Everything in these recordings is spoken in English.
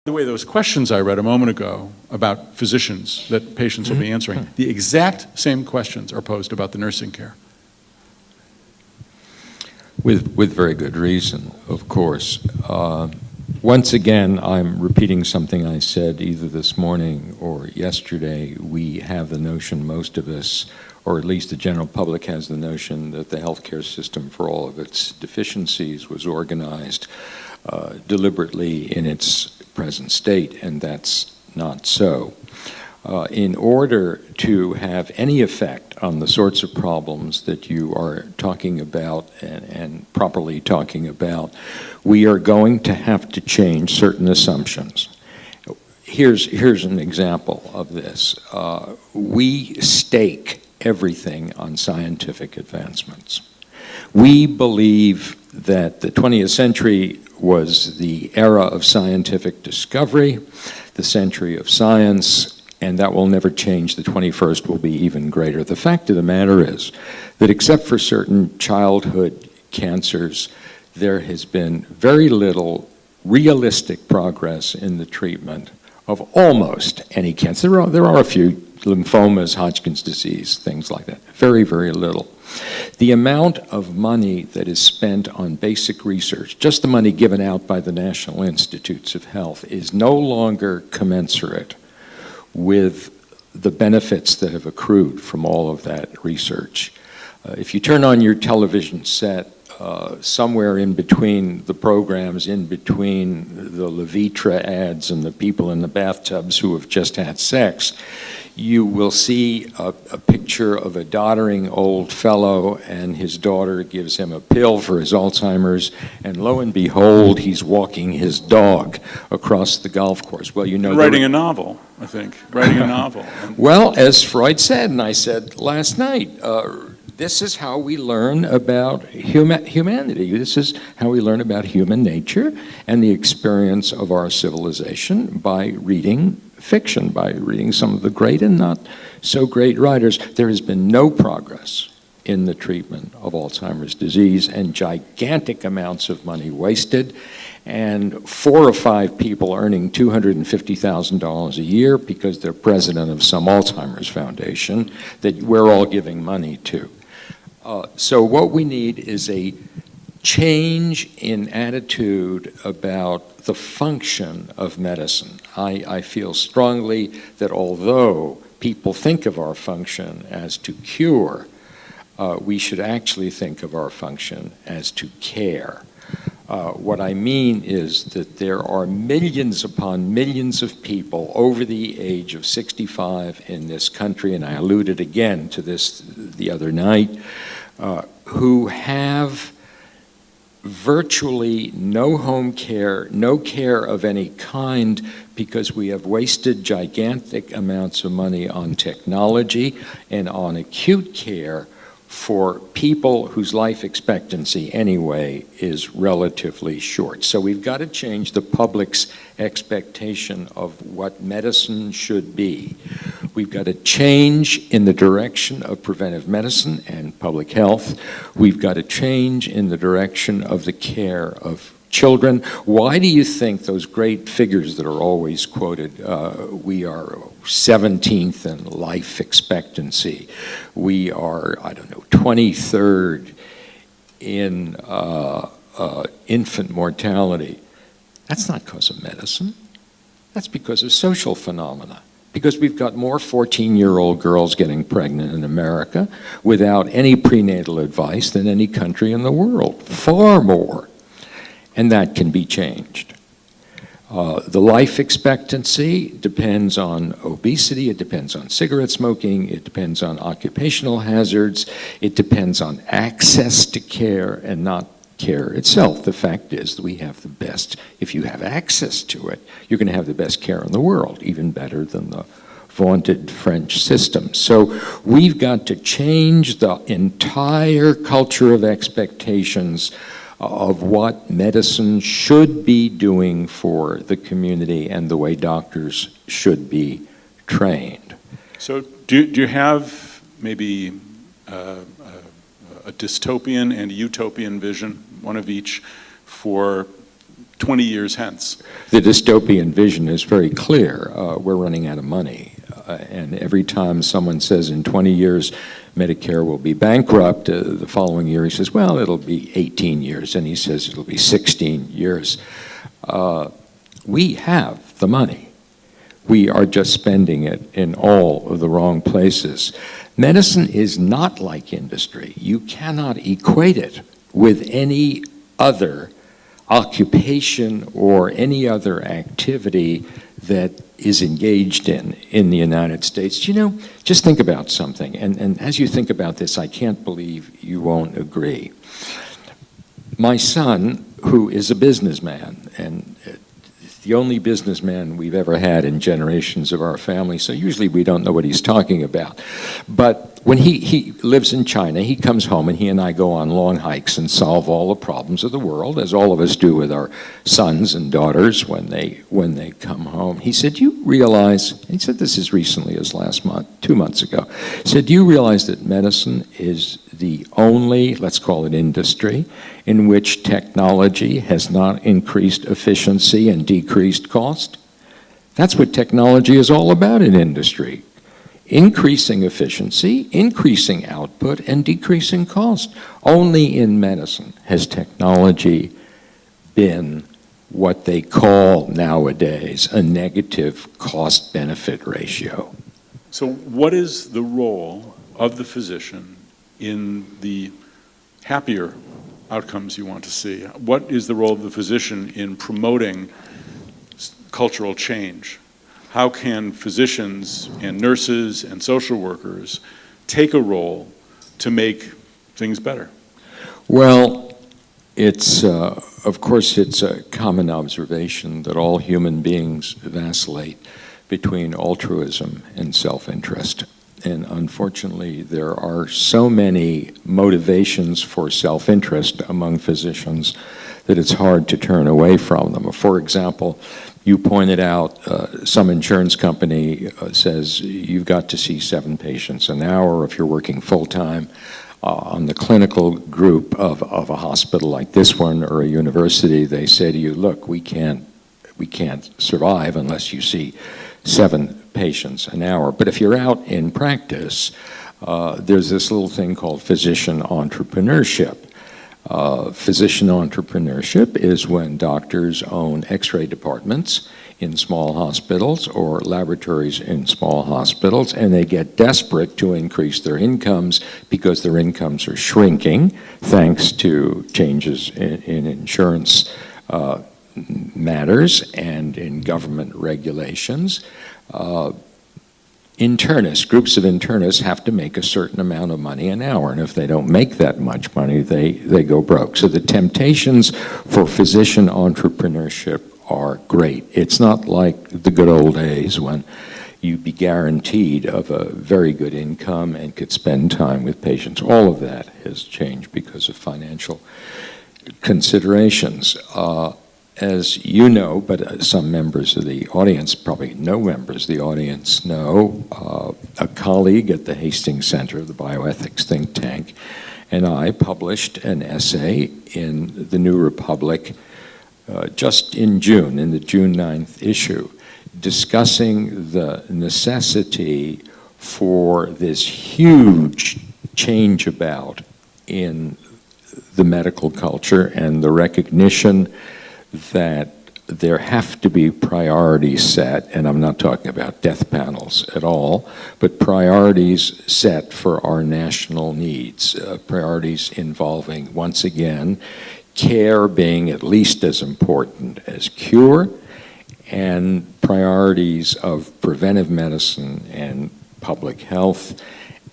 the way, those questions I read a moment ago about physicians that patients will be answering, the exact same questions are posed about the nursing care. With very good reason, of course. Once again, I'm repeating something I said either this morning or yesterday. We have the notion, most of us, or at least the general public has the notion, that the healthcare system, for all of its deficiencies, was organized deliberately in its present state, and that's not so. In order to have any effect on the sorts of problems that you are talking about and properly talking about, we are going to have to change certain assumptions. Here's an example of this. We stake everything on scientific advancements. We believe that the 20th century was the era of scientific discovery, the century of science, and that will never change. The 21st will be even greater. The fact of the matter is that except for certain childhood cancers, there has been very little realistic progress in the treatment of almost any cancer. There are a few, lymphomas, Hodgkin's disease, things like that. Very, very little. The amount of money that is spent on basic research, just the money given out by the National Institutes of Health, is no longer commensurate with the benefits that have accrued from all of that research. If you turn on your television set, somewhere in between the programs, in between the Levitra ads and the people in the bathtubs who have just had sex, you will see a picture of a doddering old fellow, and his daughter gives him a pill for his Alzheimer's, and lo and behold, he's walking his dog across the golf course. Well, you know, writing a novel, I think. Writing a novel. Well, as Freud said, and I said last night, this is how we learn about humanity. This is how we learn about human nature and the experience of our civilization, by reading fiction, by reading some of the great and not so great writers. There has been no progress in the treatment of Alzheimer's disease, and gigantic amounts of money wasted, and 4 or 5 people earning $250,000 a year because they're president of some Alzheimer's foundation that we're all giving money to. So what we need is a change in attitude about the function of medicine. I feel strongly that although people think of our function as to cure, we should actually think of our function as to care. What I mean is that there are millions upon millions of people over the age of 65 in this country, and I alluded again to this the other night, who have virtually no home care, no care of any kind, because we have wasted gigantic amounts of money on technology and on acute care for people whose life expectancy anyway is relatively short. So we've got to change the public's expectation of what medicine should be. We've got to change in the direction of preventive medicine and public health. We've got to change in the direction of the care of children. Why do you think those great figures that are always quoted, we are 17th in life expectancy, we are, 23rd in infant mortality? That's not because of medicine. That's because of social phenomena. Because we've got more 14-year-old girls getting pregnant in America without any prenatal advice than any country in the world. Far more. And that can be changed. The life expectancy depends on obesity, it depends on cigarette smoking, it depends on occupational hazards, it depends on access to care and not care itself. The fact is that we have the best. If you have access to it, you're going to have the best care in the world, even better than the vaunted French system. So we've got to change the entire culture of expectations of what medicine should be doing for the community and the way doctors should be trained. So do you have maybe a dystopian and a utopian vision, one of each, for 20 years hence? The dystopian vision is very clear. We're running out of money. And every time someone says in 20 years Medicare will be bankrupt, the following year he says, well, it'll be 18 years. And he says it'll be 16 years. We have the money. We are just spending it in all of the wrong places. Medicine is not like industry. You cannot equate it with any other occupation or any other activity that is engaged in the United States. You know, just think about something, and as you think about this, I can't believe you won't agree. My son, who is a businessman, and the only businessman we've ever had in generations of our family, so usually we don't know what he's talking about. But when he lives in China, he comes home and he and I go on long hikes and solve all the problems of the world, as all of us do with our sons and daughters when they come home. He said, "Do you realize," he said this as recently as last month, 2 months ago, he said, "Do you realize that medicine is the only, let's call it industry, in which technology has not increased efficiency and decreased cost?" That's what technology is all about in industry. Increasing efficiency, increasing output, and decreasing cost. Only in medicine has technology been what they call nowadays a negative cost-benefit ratio. So what is the role of the physician in the happier outcomes you want to see? What is the role of the physician in promoting cultural change? How can physicians and nurses and social workers take a role to make things better? Well, it's, of course, it's a common observation that all human beings vacillate between altruism and self-interest. And unfortunately, there are so many motivations for self-interest among physicians that it's hard to turn away from them. For example, you pointed out some insurance company says you've got to see 7 patients an hour if you're working full-time. On the clinical group of a hospital like this one or a university, they say to you, look, we can't survive unless you see 7 patients an hour. But if you're out in practice, there's this little thing called physician entrepreneurship. Physician entrepreneurship is when doctors own X-ray departments in small hospitals or laboratories in small hospitals, and they get desperate to increase their incomes because their incomes are shrinking thanks to changes in insurance matters and in government regulations. Internists, groups of internists have to make a certain amount of money an hour, and if they don't make that much money, they go broke. So the temptations for physician entrepreneurship are great. It's not like the good old days when you'd be guaranteed of a very good income and could spend time with patients. All of that has changed because of financial considerations. As you know, but some members of the audience, probably no members of the audience know, a colleague at the Hastings Center, the bioethics think tank, and I published an essay in the New Republic just in June, in the June 9th issue, discussing the necessity for this huge change about in the medical culture and the recognition that there have to be priorities set, and I'm not talking about death panels at all, but priorities set for our national needs, priorities involving, once again, care being at least as important as cure, and priorities of preventive medicine and public health,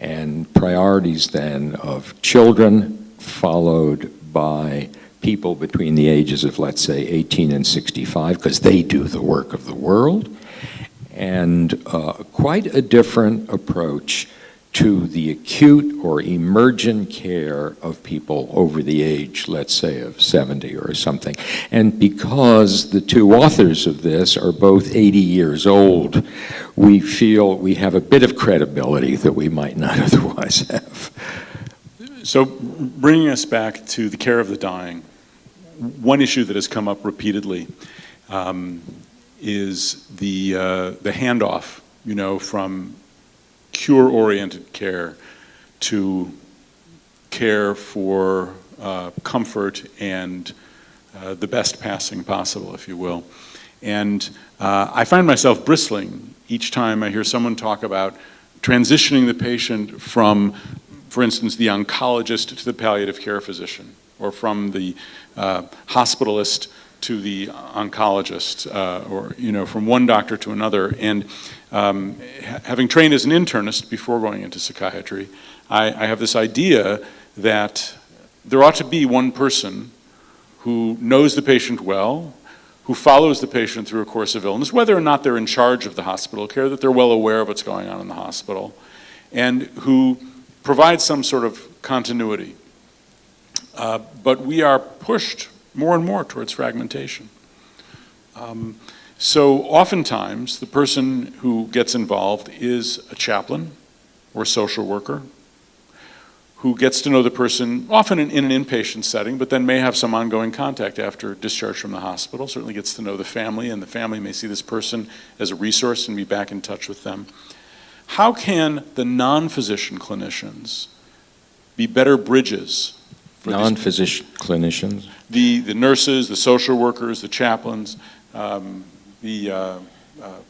and priorities then of children, followed by people between the ages of, let's say, 18 and 65, because they do the work of the world, and quite a different approach to the acute or emergent care of people over the age, let's say, of 70 or something. And because the two authors of this are both 80 years old, we feel we have a bit of credibility that we might not otherwise have. So bringing us back to the care of the dying, one issue that has come up repeatedly is the handoff, from cure-oriented care to care for comfort and the best passing possible, if you will. And I find myself bristling each time I hear someone talk about transitioning the patient from, for instance, the oncologist to the palliative care physician, or from the hospitalist to the oncologist, or from one doctor to another. And having trained as an internist before going into psychiatry, I have this idea that there ought to be one person who knows the patient well, who follows the patient through a course of illness, whether or not they're in charge of the hospital care, that they're well aware of what's going on in the hospital, and who provides some sort of continuity. But we are pushed more and more towards fragmentation. So oftentimes, the person who gets involved is a chaplain or a social worker who gets to know the person, often in an inpatient setting, but then may have some ongoing contact after discharge from the hospital, certainly gets to know the family, and the family may see this person as a resource and be back in touch with them. How can the non-physician clinicians be better bridges for non-physician clinicians? The nurses, the social workers, the chaplains, the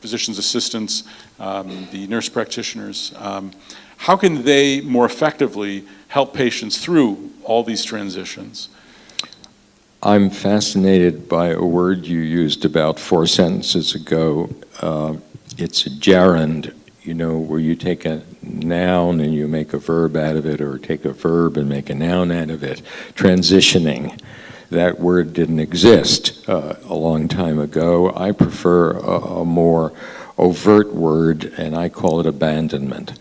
physician's assistants, the nurse practitioners. How can they more effectively help patients through all these transitions? I'm fascinated by a word you used about 4 sentences ago. It's a gerund, where you take a noun and you make a verb out of it, or take a verb and make a noun out of it. Transitioning. That word didn't exist a long time ago. I prefer a more overt word, and I call it abandonment.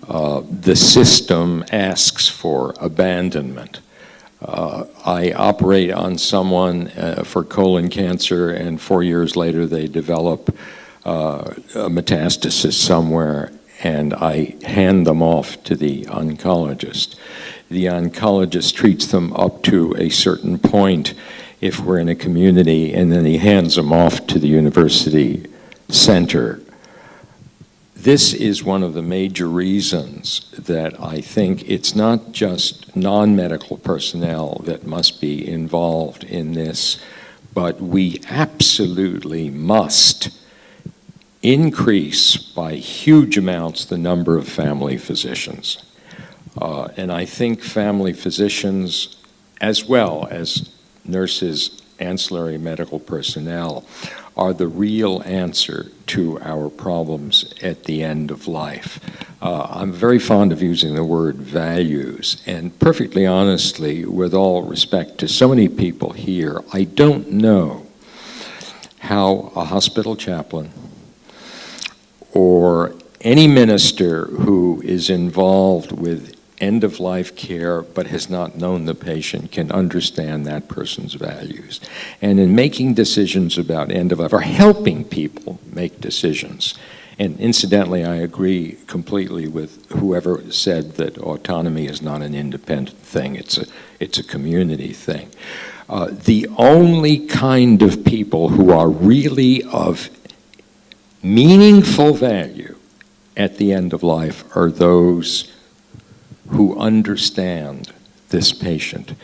The system asks for abandonment. I operate on someone for colon cancer, and 4 years later they develop a metastasis somewhere, and I hand them off to the oncologist. The oncologist treats them up to a certain point if we're in a community, and then he hands them off to the university center. This is one of the major reasons that I think it's not just non-medical personnel that must be involved in this, but we absolutely must increase by huge amounts the number of family physicians. And I think family physicians, as well as nurses, ancillary medical personnel, are the real answer to our problems at the end of life. I'm very fond of using the word values, and perfectly honestly, with all respect to so many people here, I don't know how a hospital chaplain or any minister who is involved with end-of-life care but has not known the patient can understand that person's values. And in making decisions about end-of-life, or helping people make decisions, and incidentally, I agree completely with whoever said that autonomy is not an independent thing, it's a community thing. The only kind of people who are really of meaningful value at the end of life are those who understand this patient.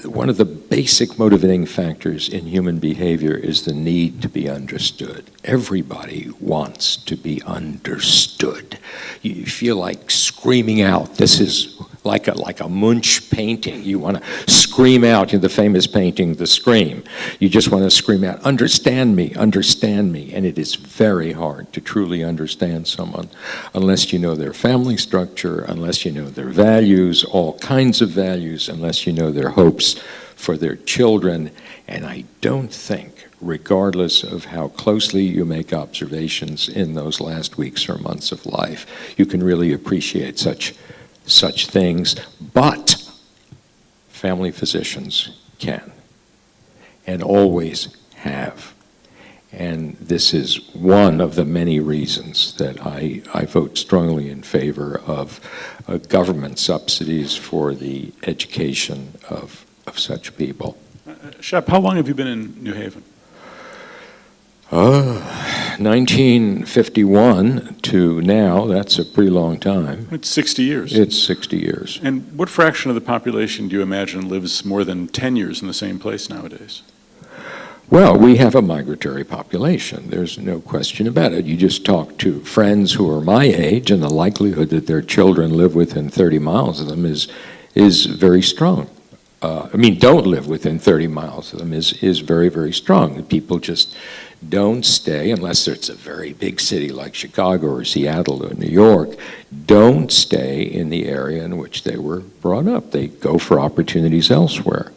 One of the basic motivating factors in human behavior is the need to be understood. Everybody wants to be understood. You feel like screaming out. This is like a Munch painting. You want to scream out in the famous painting, The Scream. You just want to scream out, understand me, understand me. And it is very hard to truly understand someone unless you know their family structure, unless you know their values, all kinds of values, unless you know their hopes for their children. And I don't think, regardless of how closely you make observations in those last weeks or months of life, you can really appreciate such things, but family physicians can and always have. And this is one of the many reasons that I vote strongly in favor of government subsidies for the education of such people. Shep, how long have you been in New Haven? 1951 to now, that's a pretty long time. It's 60 years. It's 60 years. And what fraction of the population do you imagine lives more than 10 years in the same place nowadays? Well, we have a migratory population. There's no question about it. You just talk to friends who are my age, and the likelihood that their children live within 30 miles of them is very strong. Don't live within 30 miles of them is very, very strong. People just don't stay, unless it's a very big city like Chicago or Seattle or New York, don't stay in the area in which they were brought up. They go for opportunities elsewhere.